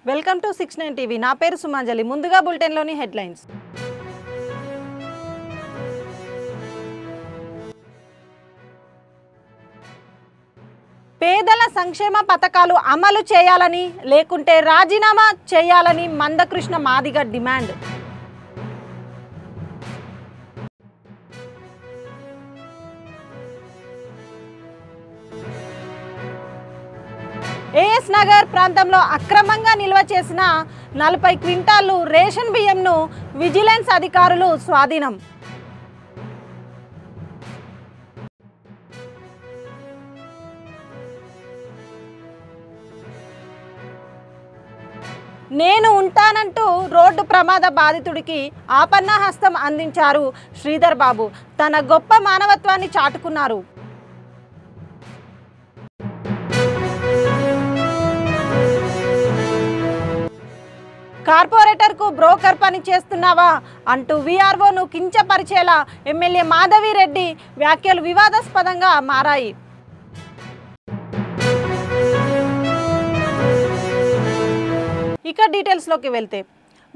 Welcome to 69 TV. నా పేరు సుమాంజలి. ముందుగా బులెటిన్లోని హెడ్లైన్స్. పేదల సంక్షేమ పథకాలు అమలు చేయాలని లేకుంటే రాజీనామా చేయాలని మందకృష్ణ మాదిగ డిమాండ్. ఏఎస్ నగర్ ప్రాంతంలో అక్రమంగా నిల్వ చేసిన 40 క్వింటాళ్లు రేషన్ బియ్యంను విజిలెన్స్ అధికారులు స్వాధీనం. నేను ఉంటానంటూ రోడ్డు ప్రమాద బాధితుడికి ఆపన్నహస్తం అందించారు శ్రీధర్ బాబు. తన గొప్ప మానవత్వాన్ని చాటుకున్నారు. కార్పొరేటర్కు బ్రోకర్ పని చేస్తున్నావా అంటూ వీఆర్ఓను కించపరిచేలా ఎమ్మెల్యే మాధవిరెడ్డి వ్యాఖ్యలు వివాదాస్పదంగా మారాయి. ఇక డీటెయిల్స్లోకి వెళ్తే,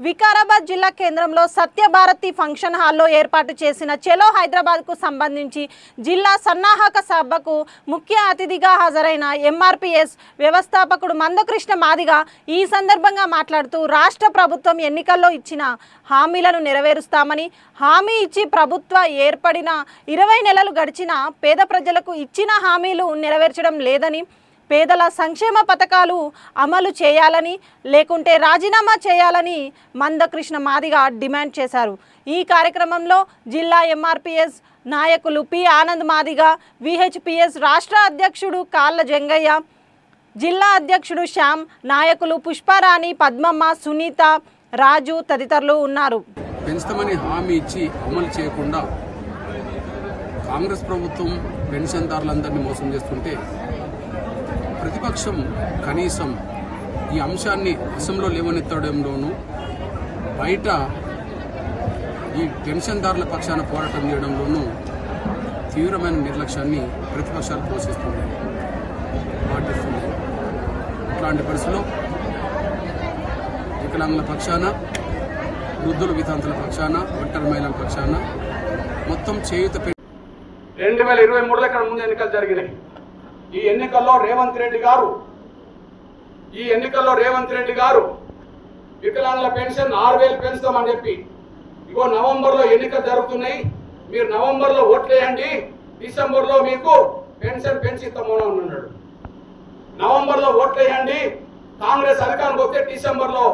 వికారాబాద్ జిల్లా కేంద్రంలో సత్యభారతి ఫంక్షన్ హాల్లో ఏర్పాటు చేసిన చలో హైదరాబాద్కు సంబంధించి జిల్లా సన్నాహక సభకు ముఖ్య అతిథిగా హాజరైన ఎంఆర్పిఎస్ వ్యవస్థాపకుడు మందకృష్ణ మాదిగ ఈ సందర్భంగా మాట్లాడుతూ రాష్ట్ర ప్రభుత్వం ఎన్నికల్లో ఇచ్చిన హామీలను నెరవేరుస్తామని, హామీ ఇచ్చి ప్రభుత్వ ఏర్పడిన 20 నెలలు గడిచినా పేద ప్రజలకు ఇచ్చిన హామీలు నెరవేర్చడం లేదని, పేదల సంక్షేమ పథకాలు అమలు చేయాలని లేకుంటే రాజీనామా చేయాలని మందకృష్ణ మాదిగ డిమాండ్ చేశారు. ఈ కార్యక్రమంలో జిల్లా ఎంఆర్పిఎస్ నాయకులు పి ఆనంద్ మాదిగ, విహెచ్పిఎస్ రాష్ట్ర అధ్యక్షుడు కాళ్ళ జంగయ్య, జిల్లా అధ్యక్షుడు శ్యామ్, నాయకులు పుష్పారాణి, పద్మమ్మ, సునీత, రాజు తదితరులు ఉన్నారు. పెంచుతామని హామీ ఇచ్చి అమలు చేయకుండా కాంగ్రెస్ ప్రభుత్వం పెన్షన్దారులందరినీ మోసం చేస్తుంటే ప్రతిపక్షం కనీసం ఈ అంశాన్ని అసెంబ్లీలో లేవనెత్తడంలోనూ బయట ఈ పెన్షన్దారుల పక్షాన పోరాటం చేయడంలోనూ తీవ్రమైన నిర్లక్ష్యాన్ని ప్రతిపక్షాలు పోషిస్తున్నాయి, పాటిస్తున్నాయి. ఇట్లాంటి పరిస్థితుల్లో వికలాంగుల పక్షాన, వృద్ధుల వితంతుల పక్షాన, ఒంటరి మహిళల పక్షాన మొత్తం చేయూత 2023లో ఇక్కడ ముందు ఎన్నికలు జరిగినాయి. ఈ ఎన్నికల్లో రేవంత్ రెడ్డి గారు వికలాంగుల పెన్షన్ 6,000 పెంచుతామని చెప్పి, ఇగో నవంబర్లో ఎన్నికలు జరుగుతున్నాయి, మీరు నవంబర్లో ఓట్లేయండి, డిసెంబర్లో మీకు పెన్షన్ పెంచిస్తామని అన్నాడు. నవంబర్లో ఓట్లేయండి, కాంగ్రెస్ అధికారంకి వస్తే డిసెంబర్లో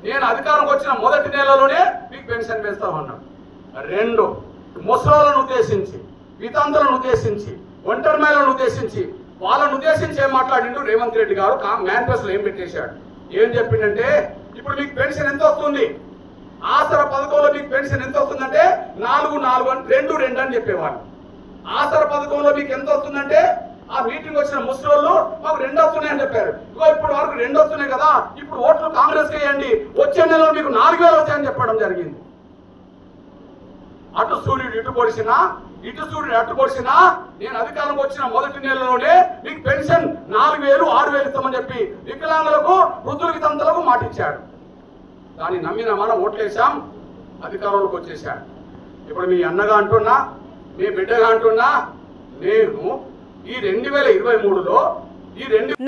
నేను అధికారంకి వచ్చిన మొదటి నెలలోనే మీకు పెన్షన్ పెంచుతామన్నాడు. 2 ముసలోళ్ళను ఉద్దేశించి, వితంతులను ఉద్దేశించి, ఒంటరి మహిళలను ఉద్దేశించి, వాళ్ళను ఉద్దేశించి ఏం మాట్లాడిండు రేవంత్ రెడ్డి గారు? మేనిఫెస్టోలో ఏం పెట్టేశాడు? ఏం చెప్పిండంటే, ఇప్పుడు మీకు పెన్షన్ ఎంత వస్తుంది, ఆసరా పథకంలో మీకు పెన్షన్ ఎంత వస్తుందంటే 4 అని 2 అని చెప్పేవాళ్ళు. ఆసరా పథకంలో మీకు ఎంత వస్తుందంటే ఆ మీటింగ్ వచ్చిన ముసలోళ్ళు మాకు 2 వస్తున్నాయని చెప్పారు. ఇగో ఇప్పుడు వరకు 2 వస్తున్నాయి కదా, ఇప్పుడు ఓట్లు కాంగ్రెస్కి వేయండి, వచ్చే నెలలో మీకు 4,000 వచ్చాయని చెప్పడం జరిగింది. అటు సూర్యుడు ఇటు పొడిసినా, ఇటు సూర్యుడు అటు పొడిసినా, నేను అధికారంలో వచ్చిన మొదటి నెలలోనే మీకు పెన్షన్ 4,000, 6,000 ఇస్తామని చెప్పి వికలాంగులకు, వృద్ధుల వితంతులకు మాటిచ్చాడు. దాన్ని నమ్మిన మనం ఓట్లేసాం, అధికారంలోకి వచ్చేసాడు. ఇప్పుడు మీ అన్నగా అంటున్నా, మీ బిడ్డగా అంటున్నా, నేను ఈ 2023లో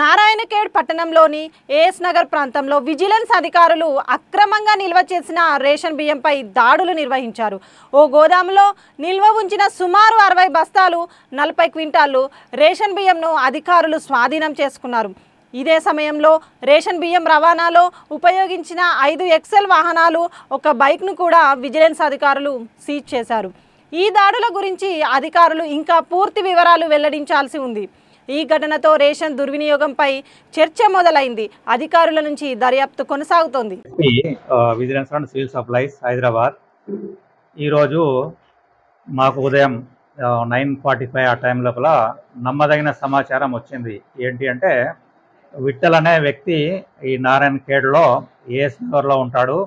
నారాయణఖేడ్ పట్టణంలోని ఏఎస్ నగర్ ప్రాంతంలో విజిలెన్స్ అధికారులు అక్రమంగా నిల్వ చేసిన రేషన్ బియ్యంపై దాడులు నిర్వహించారు. ఓ గోదాములో నిల్వ ఉంచిన సుమారు 60 బస్తాలు 40 క్వింటాళ్లు రేషన్ బియ్యంను అధికారులు స్వాధీనం చేసుకున్నారు. ఇదే సమయంలో రేషన్ బియ్యం రవాణాలో ఉపయోగించిన 5 ఎక్సెల్ వాహనాలు, ఒక బైక్ను కూడా విజిలెన్స్ అధికారులు సీజ్ చేశారు. ఈ దాడుల గురించి అధికారులు ఇంకా పూర్తి వివరాలు వెల్లడించాల్సి ఉంది. ఈ ఘటనతో రేషన్ దుర్వినియోగంపై చర్చ మొదలైంది. అధికారుల నుంచి దర్యాప్తు కొనసాగుతోంది. Vigilance and civil supplies Hyderabad ఈరోజు మాకు ఉదయం 9:45 ఆ టైం లోపల నమ్మదగిన సమాచారం వచ్చింది. ఏంటి అంటే, విఠల్ అనే వ్యక్తి ఈ నారాయణఖేడ్లో ఏఎస్ నగర్లో ఉంటాడు.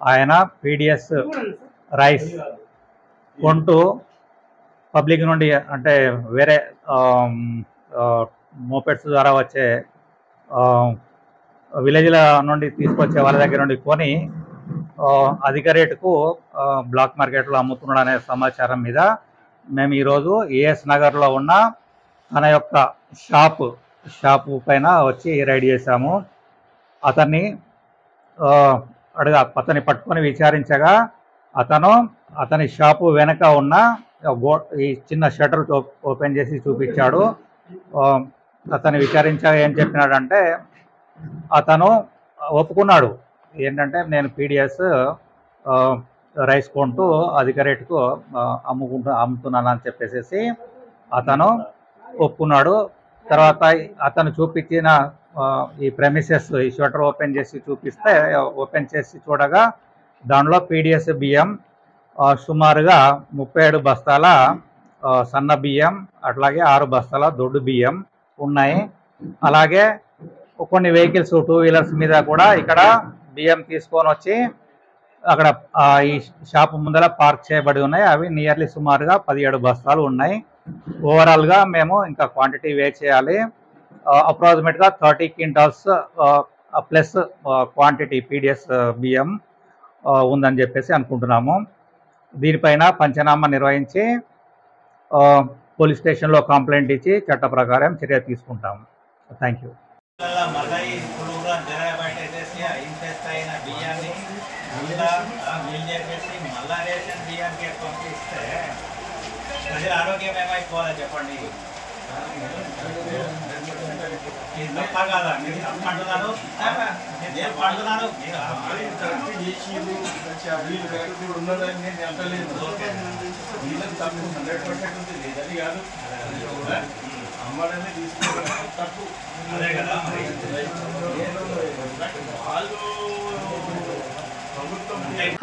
ఆయన పీడిఎస్ రైస్ కొంటూ పబ్లిక్ నుండి, అంటే వేరే మోపెడ్స్ ద్వారా వచ్చే విలేజ్ల నుండి తీసుకొచ్చే వాళ్ళ దగ్గర నుండి కొని అధిక రేటుకు బ్లాక్ మార్కెట్లో అమ్ముతున్నాడు అనే సమాచారం మీద మేము ఈరోజు ఏఎస్ నగర్లో ఉన్న తన యొక్క షాపు పైన వచ్చి రైడ్ చేశాము. అతన్ని అతన్ని పట్టుకొని విచారించగా అతని షాపు వెనక ఉన్న ఈ చిన్న షటర్ ఓపెన్ చేసి చూపించాడు. అతన్ని విచారించగా ఏం చెప్పినాడంటే అతను ఒప్పుకున్నాడు ఏంటంటే నేను పీడిఎస్ రైస్ కొంటూ అధిక రేటుకు అమ్ముతున్నాను అని చెప్పేసి అతను ఒప్పుకున్నాడు. తర్వాత అతను చూపించిన ఈ ప్రెమిసెస్ ఈ షటర్ ఓపెన్ చేసి చూడగా దానిలో పీడిఎస్ బియ్యం సుమారుగా 37 బస్తాల సన్న బియ్యం అట్లాగే 6 బస్తాల దొడ్డు బియ్యం ఉన్నాయి. అలాగే కొన్ని వెహికల్స్ 2 వీలర్స్ మీద కూడా ఇక్కడ బియ్యం తీసుకొని వచ్చి అక్కడ ఈ షాపు ముందర పార్క్ చేయబడి ఉన్నాయి. అవి నియర్లీ సుమారుగా 17 బస్తాలు ఉన్నాయి. ఓవరాల్గా మేము ఇంకా క్వాంటిటీ వే చేయాలి. అప్రాక్సిమేట్గా 30 క్వింటాల్స్ ప్లస్ క్వాంటిటీ పీడిఎస్ బియ్యం ఉందని చెప్పేసి అనుకుంటున్నాము. దీనిపైన పంచనామా నిర్వహించి పోలీస్ స్టేషన్లో కంప్లైంట్ ఇచ్చి చట్ట ప్రకారం చర్య తీసుకుంటాము. Thank you. ఆరోగ్యం ఏమైపోవాలి చెప్పండి.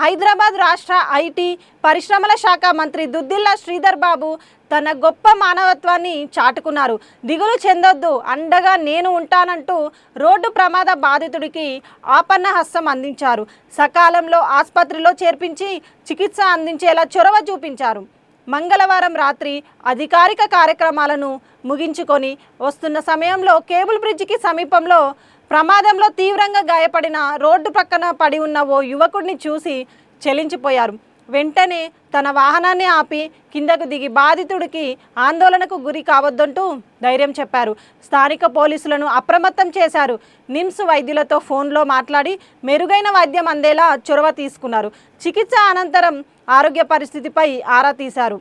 హైదరాబాద్ రాష్ట్ర ఐటీ పరిశ్రమల శాఖ మంత్రి దుద్దిల్ల శ్రీధర్ బాబు తన గొప్ప మానవత్వాన్ని చాటుకున్నారు. దిగులు చెందొద్దు, అండగా నేను ఉంటానంటూ రోడ్డు ప్రమాద బాధితుడికి ఆపన్న హస్తం అందించారు. సకాలంలో ఆసుపత్రిలో చేర్పించి చికిత్స అందించేలా చొరవ చూపించారు. మంగళవారం రాత్రి అధికారిక కార్యక్రమాలను ముగించుకొని వస్తున్న సమయంలో కేబుల్ బ్రిడ్జికి సమీపంలో ప్రమాదంలో తీవ్రంగా గాయపడిన రోడ్డు పక్కన పడి ఉన్న ఓ యువకుడిని చూసి చెలించిపోయారు. వెంటనే తన వాహనాన్ని ఆపి కిందకు దిగి బాధితుడికి ఆందోళనకు గురి కావద్దంటూ ధైర్యం చెప్పారు. స్థానిక పోలీసులను అప్రమత్తం చేశారు. నిమ్స్ వైద్యులతో ఫోన్లో మాట్లాడి మెరుగైన వైద్యం అందేలా చొరవ తీసుకున్నారు. చికిత్స అనంతరం ఆరోగ్య పరిస్థితిపై ఆరా తీశారు.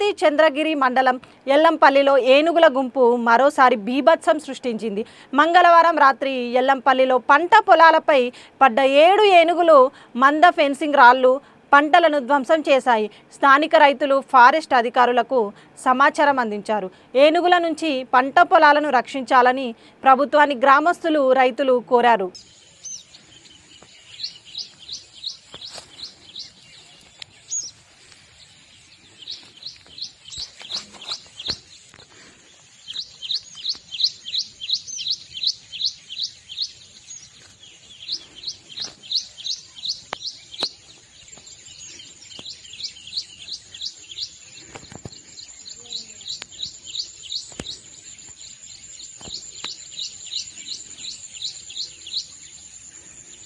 తిరుపతి చంద్రగిరి మండలం ఎల్లంపల్లిలో ఏనుగుల గుంపు మరోసారి బీభత్సం సృష్టించింది. మంగళవారం రాత్రి ఎల్లంపల్లిలో పంట పొలాలపై పడ్డ 7 ఏనుగులు మంద ఫెన్సింగ్ రాళ్లు పంటలను ధ్వంసం చేశాయి. స్థానిక రైతులు ఫారెస్ట్ అధికారులకు సమాచారం అందించారు. ఏనుగుల నుంచి పంట పొలాలను రక్షించాలని ప్రభుత్వాన్ని గ్రామస్తులు రైతులు కోరారు.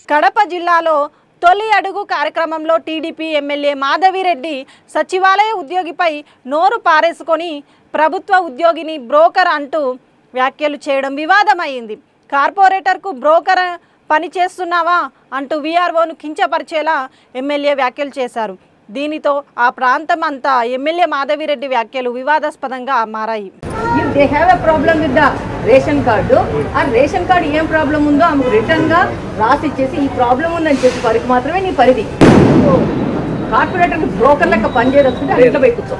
కడప జిల్లాలో తొలి అడుగు కార్యక్రమంలో టీడీపీ ఎమ్మెల్యే మాధవిరెడ్డి సచివాలయ ఉద్యోగిపై నోరు పారేసుకొని ప్రభుత్వ ఉద్యోగిని బ్రోకర్ అంటూ వ్యాఖ్యలు చేయడం వివాదమైంది. కార్పొరేటర్కు బ్రోకర్ పని చేస్తున్నావా అంటూ వీఆర్ఓను కించపరిచేలా ఎమ్మెల్యే వ్యాఖ్యలు చేశారు. దీనితో ఆ ప్రాంతం అంతా ఎమ్మెల్యే మాధవిరెడ్డి వ్యాఖ్యలు వివాదాస్పదంగా మారాయి. If they have a problem with the ration card, ఆ రేషన్ కార్డు ఏం ప్రాబ్లం ఉందో ఆమెకు రిటర్న్ గా రాసి ఇచ్చేసి ఈ ప్రాబ్లం ఉందని చెప్పి వరకు మాత్రమే నీ పరిధి. కార్పొరేటర్ బ్రోకర్ లెక్క పనిచేయదలుచుకుంటే అట్లా పోయి కూర్చో.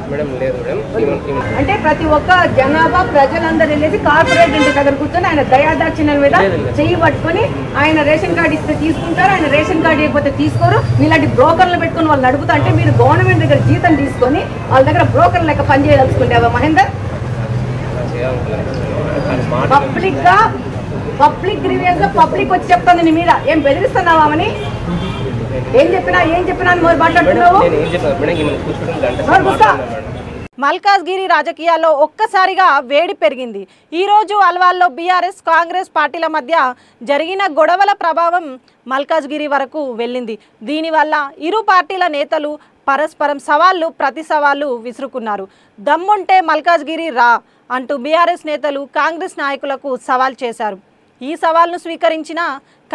అంటే ప్రతి ఒక్క జనాభా ప్రజలందరూ వెళ్ళేసి కార్పొరేటర్ ఇంటి దగ్గర కూర్చొని ఆయన దయాదాక్షిణ్యం మీద చెయ్యి పట్టుకొని ఆయన రేషన్ కార్డు ఇస్తే తీసుకుంటారు, ఆయన రేషన్ కార్డు ఇవ్వకపోతే తీసుకోరు. ఇలాంటి బ్రోకర్లు పెట్టుకుని వాళ్ళు నడుపుతా అంటే మీరు గవర్నమెంట్ దగ్గర జీతం తీసుకొని వాళ్ళ దగ్గర బ్రోకర్ లెక్క పనిచేయదలుచుకుంటావా మహేందర్? పబ్లిక్ గ్రీవియన్స్ లో పబ్లిక్ వచ్చి చెప్తుంది నీ మీద. ఏం బెదిరిస్తున్నావా అని? ఏం చెప్పినా మాట్లాడుతున్నావు? మల్కాజ్గిరి రాజకీయాల్లో ఒక్కసారిగా వేడి పెరిగింది. ఈరోజు అల్వాల్లో బీఆర్ఎస్ కాంగ్రెస్ పార్టీల మధ్య జరిగిన గొడవల ప్రభావం మల్కాజ్గిరి వరకు వెళ్ళింది. దీనివల్ల ఇరు పార్టీల నేతలు పరస్పరం ప్రతి సవాళ్ళు విసురుకున్నారు. దమ్ముంటే మల్కాజ్గిరి రా అంటూ బీఆర్ఎస్ నేతలు కాంగ్రెస్ నాయకులకు సవాల్ చేశారు. ఈ సవాల్ను స్వీకరించిన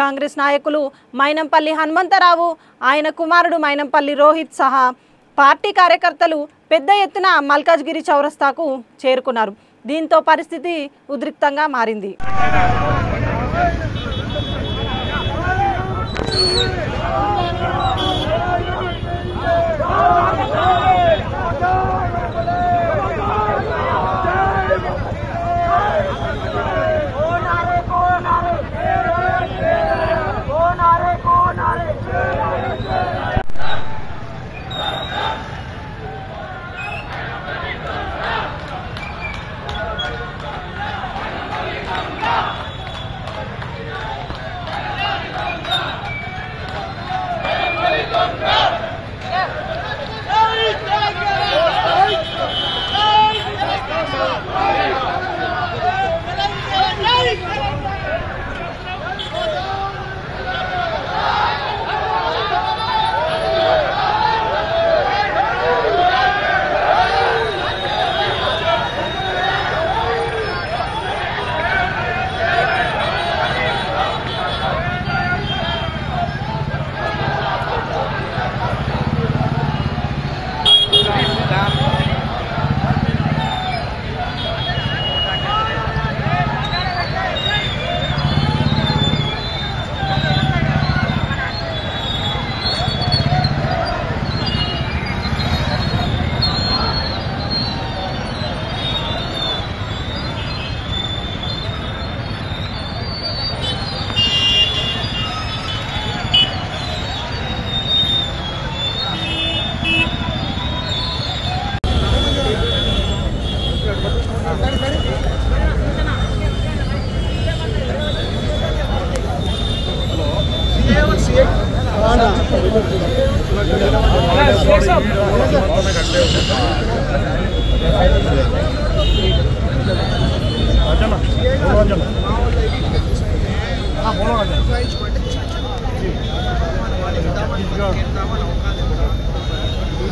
కాంగ్రెస్ నాయకులు మైనంపల్లి హనుమంతరావు, ఆయన కుమారుడు మైనంపల్లి రోహిత్ సహా పార్టీ కార్యకర్తలు పెద్ద ఎత్తున మల్కాజ్గిరి చౌరస్తాకు చేరుకున్నారు. దీంతో పరిస్థితి ఉద్రిక్తంగా మారింది.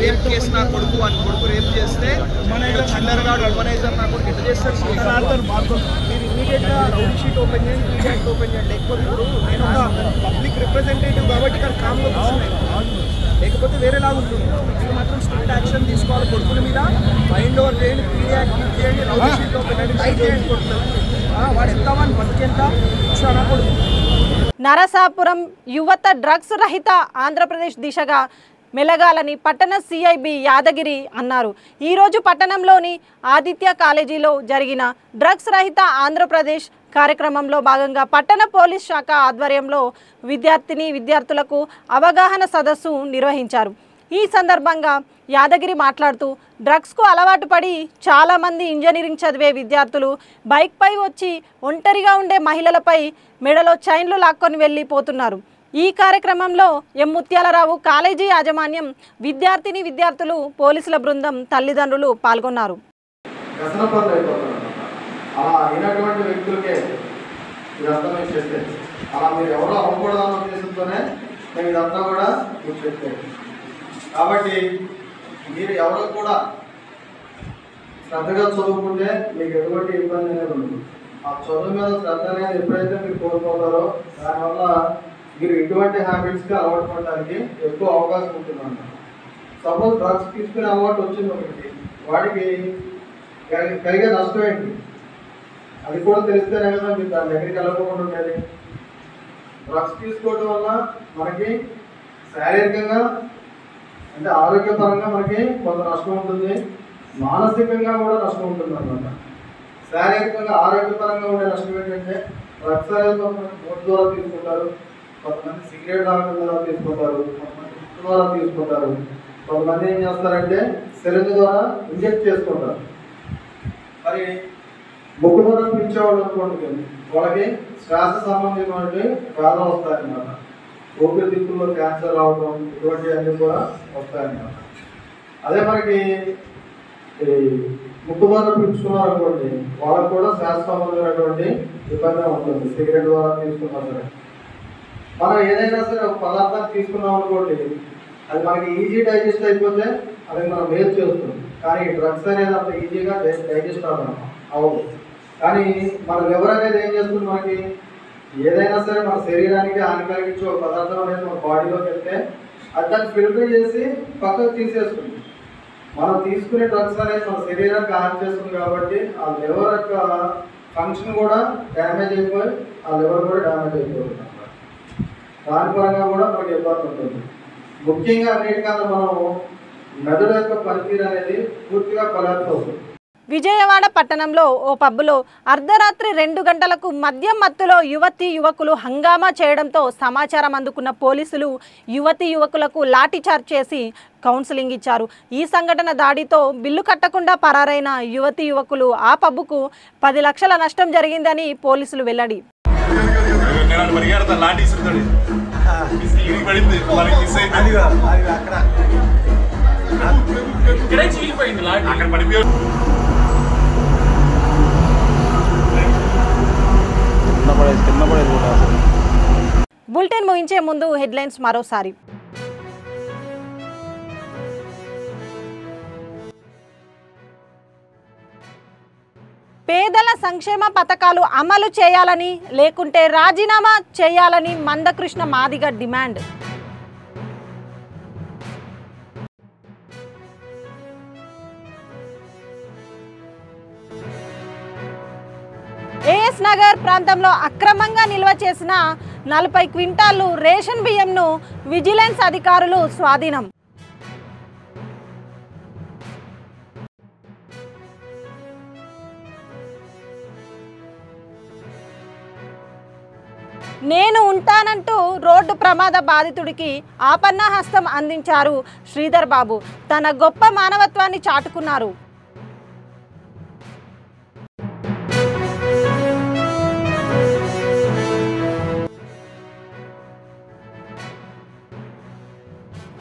రేప్ కేసు నా కొడుకు రేప్ చేస్తే చిల్లరగా ఆర్గనైజర్ నా కొడుకు ఎట్లా చేస్తారు? మీరు ఇమీడియట్గా షీట్ ఓపెన్ చేయండి, లేకపోతే ఇప్పుడు నేను ఒక పబ్లిక్ రిప్రజెంటేటివ్ కాబట్టి ఇక్కడ కామ్గా కూర్చున్నాను. లేకపోతే వేరేలాగా ఉంటుంది. మీరు మాత్రం స్ట్రిక్ట్ యాక్షన్ తీసుకోవాలి. కొడుకుల మీద మైండ్ ఓవర్ చేయండి, పీడీ యాక్టివ్ చేయండి, రౌడీ షీట్లో పెట్టండి, ట్రై చేయండి. కొడుకులు వాడు ఎంతమంది బతికెంత అనకూడదు. నరసాపురం యువత డ్రగ్స్ రహిత ఆంధ్రప్రదేశ్ దిశగా మెలగాలని పట్టణ సిఐబి యాదగిరి అన్నారు. ఈరోజు పట్టణంలోని ఆదిత్య కాలేజీలో జరిగిన డ్రగ్స్ రహిత ఆంధ్రప్రదేశ్ కార్యక్రమంలో భాగంగా పట్టణ పోలీస్ శాఖ ఆధ్వర్యంలో విద్యార్థులకు అవగాహన సదస్సు నిర్వహించారు. ఈ సందర్భంగా యాదగిరి మాట్లాడుతూ డ్రగ్స్కు అలవాటు పడి చాలామంది ఇంజనీరింగ్ చదివే విద్యార్థులు బైక్పై వచ్చి ఒంటరిగా ఉండే మహిళలపై మెడలో చైన్లు లాక్కొని వెళ్ళిపోతున్నారు. ఈ కార్యక్రమంలో ఎం ముత్యాలరావు, కాలేజీ యాజమాన్యం, విద్యార్థులు, పోలీసుల బృందం, తల్లిదండ్రులు పాల్గొన్నారు. అలా అయినటువంటి వ్యక్తులకే ఇదంతా మేము చెప్పేది. అలా మీరు ఎవరో అవ్వకూడదన్న ఉద్దేశంతోనే మేము ఇదంతా కూడా మీకు చెప్పేది. కాబట్టి మీరు ఎవరు కూడా శ్రద్ధగా చదువుకుంటే మీకు ఎటువంటి ఇబ్బంది అనేది ఉండదు. ఆ చదువు మీద శ్రద్ధ అనేది ఎప్పుడైతే మీరు కోల్పోతారో దానివల్ల మీరు ఇటువంటి హ్యాబిట్స్కి అలవాటు పడడానికి ఎక్కువ అవకాశం ఉంటుందన్నమాట. సపోజ్ డ్రగ్స్ తీసుకునే అలవాటు వచ్చింది ఒకటి, వాడికి కలిగే నష్టం ఏంటి అది కూడా తెలిస్తేనే కదా మీరు దాని దగ్గరికి వెళ్ళకుండా ఉండేది. డ్రగ్స్ తీసుకోవడం వల్ల మనకి శారీరకంగా అంటే ఆరోగ్యపరంగా మనకి కొంత నష్టం ఉంటుంది, మానసికంగా కూడా నష్టం ఉంటుంది అన్నమాట. శారీరకంగా ఆరోగ్యపరంగా ఉండే నష్టం ఏంటంటే డ్రగ్స్ అనేది నోటి ద్వారా తీసుకుంటారు, కొంతమంది సిగరెట్ తాగడం ద్వారా తీసుకుంటారు, కొంతమంది ముక్కు ద్వారా తీసుకుంటారు, కొంతమంది ఏం చేస్తారంటే సిరంజ్ ద్వారా ఇంజెక్ట్ చేసుకుంటారు. మరి ముక్కు ద్వారా పీల్చేవాళ్ళు అనుకోండి వాళ్ళకి శ్వాస సంబంధించినటువంటి వ్యాధులు వస్తాయన్నమాట. ఊపిరితిత్తుల్లో క్యాన్సర్ రావడం ఇటువంటివన్నీ కూడా వస్తాయన్నమాట. అదే మనకి ముక్కు ద్వారా పీల్చుకున్నారు అనుకోండి వాళ్ళకు కూడా శ్వాస సంబంధమైనటువంటి ఇబ్బంది ఉంటుంది. సిగరెట్ ద్వారా తీసుకున్నా సరే మనం ఏదైనా సరే ఒక పదార్థాన్ని తీసుకున్నాం అనుకోండి అది మనకి ఈజీ డైజెస్ట్ అయిపోతే అది మనం మేలు చేస్తుంది. కానీ డ్రగ్స్ అనేది అంత ఈజీగా డైజెస్ట్ అవ్వదు. కానీ మన లివర్ అనేది ఏం చేస్తుంది, మనకి ఏదైనా సరే మన శరీరానికి హాని కలిగించే ఒక పదార్థం అనేది మన బాడీలోకి వెళ్తే అది దాన్ని ఫిల్టర్ చేసి పక్కకు తీసేస్తుంది. మనం తీసుకునే డ్రగ్స్ అనేది మన శరీరానికి హాని చేస్తుంది కాబట్టి ఆ లివర్ యొక్క ఫంక్షన్ కూడా డ్యామేజ్ అయిపోయి ఆ లివర్ కూడా డ్యామేజ్ అయిపోతుంది. దాని పరంగా కూడా మనకి ఇబ్బంది ఉంటుంది. ముఖ్యంగా అన్నిటికన్నా మనం మెదడు యొక్క పనితీరు అనేది పూర్తిగా కొలాప్స్ అవుతుంది. విజయవాడ పట్టణంలో ఓ పబ్బులో అర్ధరాత్రి 2 గంటలకు మద్యం మత్తులో యువకులు హంగామా చేయడంతో సమాచారం అందుకున్న పోలీసులు యువకులకు లాఠీచార్జ్ చేసి కౌన్సిలింగ్ ఇచ్చారు. ఈ సంఘటన దాడితో బిల్లు కట్టకుండా పరారైన యువకులు ఆ పబ్బుకు 10 లక్షల నష్టం జరిగిందని పోలీసులు వెల్లడి. బులెటిన్ ముగించే ముందు హెడ్లైన్స్ మరోసారి. పేదల సంక్షేమ పథకాలు అమలు చేయాలని లేకుంటే రాజీనామా చేయాలని మందకృష్ణ మాదిగ డిమాండ్. ఏఎస్ నగర్ ప్రాంతంలో అక్రమంగా నిల్వ చేసిన 40 క్వింటాళ్లు రేషన్ బియ్యంను విజిలెన్స్ అధికారులు స్వాధీనం. నేను ఉంటానంటూ రోడ్డు ప్రమాద బాధితుడికి ఆపన్నహస్తం అందించారు శ్రీధర్ బాబు. తన గొప్ప మానవత్వాన్ని చాటుకున్నారు.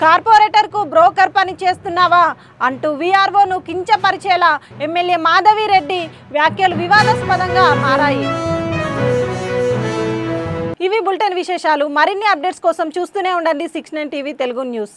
కార్పొరేటర్కు బ్రోకర్ పని చేస్తున్నావా అంటూ వీఆర్ఓను కించపరిచేలా ఎమ్మెల్యే మాధవిరెడ్డి వ్యాఖ్యలు వివాదాస్పదంగా మారాయి. ఇవి బులెటిన్ విశేషాలు. మరిన్ని అప్డేట్స్ కోసం చూస్తూనే ఉండండి 69 టీవీ తెలుగు న్యూస్.